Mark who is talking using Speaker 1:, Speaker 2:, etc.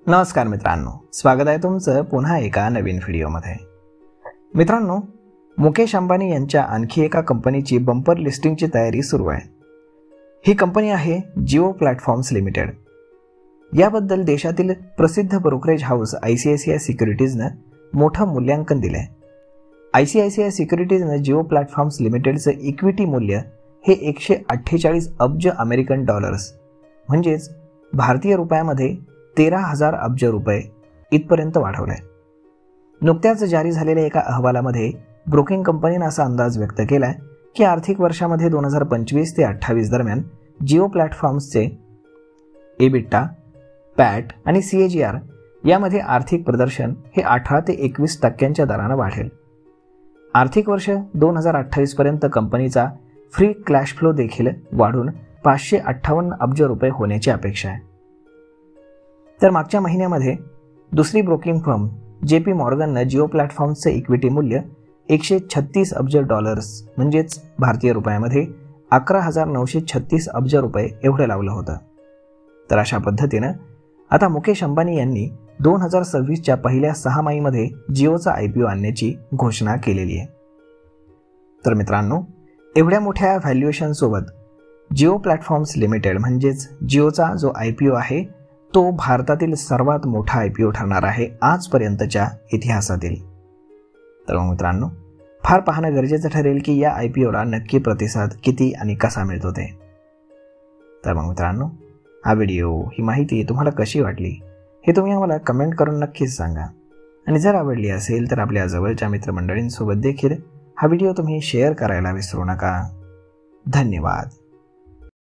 Speaker 1: नमस्कार मित्रांनो, स्वागत आहे तुमचं पुन्हा एका नवीन व्हिडिओमध्ये। मित्रांनो, मुकेश अंबानी यांच्या आणखी एका कंपनीची बंपर लिस्टिंगची तयारी सुरू आहे। ही कंपनी आहे जिओ प्लॅटफॉर्म्स लिमिटेड। याबद्दल देशातील प्रसिद्ध ब्रोकरेज हाऊस ICICI सिक्युरिटीजने मोठं मूल्यांकन दिलंय। ICICI सिक्युरिटीजने जिओ प्लॅटफॉर्म्स लिमिटेडचं इक्विटी मूल्य हे 148 अब्ज अमेरिकन डॉलर्स म्हणजेच भारतीय रुपयामध्ये 13,000 अब्ज रुपये इथपर्यंत वाढवलंय। नुकत्याच जारी झालेल्या एका अहवालामध्ये ब्रोकिंग कंपनीने असा अंदाज व्यक्त केलाय की आर्थिक वर्षामध्ये 2025 ते 28 दरम्यान जिओ प्लॅटफॉर्म्सचे EBITDA, पॅट आणि CAGR यामध्ये आर्थिक प्रदर्शन हे 18 ते 21% दराने वाढेल। आर्थिक वर्ष 2028 पर्यंत कंपनीचा फ्री कॅश फ्लो देखील वाढून 558 अब्ज रुपये होण्याची अपेक्षा आहे। तर मागच्या महिन्यामध्ये दुसरी ब्रोकिंग फर्म JP मॉर्गनने जिओ प्लॅटफॉर्म्सचे इक्विटी मूल्य 136 अब्ज डॉलर्स म्हणजेच भारतीय रुपयामध्ये 11,936 अब्ज रुपये एवढे लावलं होतं। तर अशा पद्धतीने आता मुकेश अंबानी यांनी 2026च्या पहिल्या 6 महिन्यामध्ये जिओचा IPO आणण्याची घोषणा केलेली आहे। तर मित्रांनो, एवढ्या मोठ्या व्हॅल्युएशन सोबत जिओ प्लॅटफॉर्म्स लिमिटेड म्हणजेच जिओचा जो IPO आहे तो भारतातील सर्वात मोठा IPO ठरणार आहे आजपर्यंतच्या इतिहासातील। तर मग मित्रांनो, फार पाहणं गरजेचं ठरेल की या IPOला नक्की प्रतिसाद किती आणि कसा मिळतो ते। तर मग मित्रांनो, हा व्हिडिओ, ही माहिती तुम्हाला कशी वाटली हे तुम्ही आम्हाला कमेंट करून नक्कीच सांगा। आणि जर आवडली असेल तर आपल्या जवळच्या मित्रमंडळींसोबत देखील हा व्हिडिओ तुम्ही शेअर करायला विसरू नका। धन्यवाद।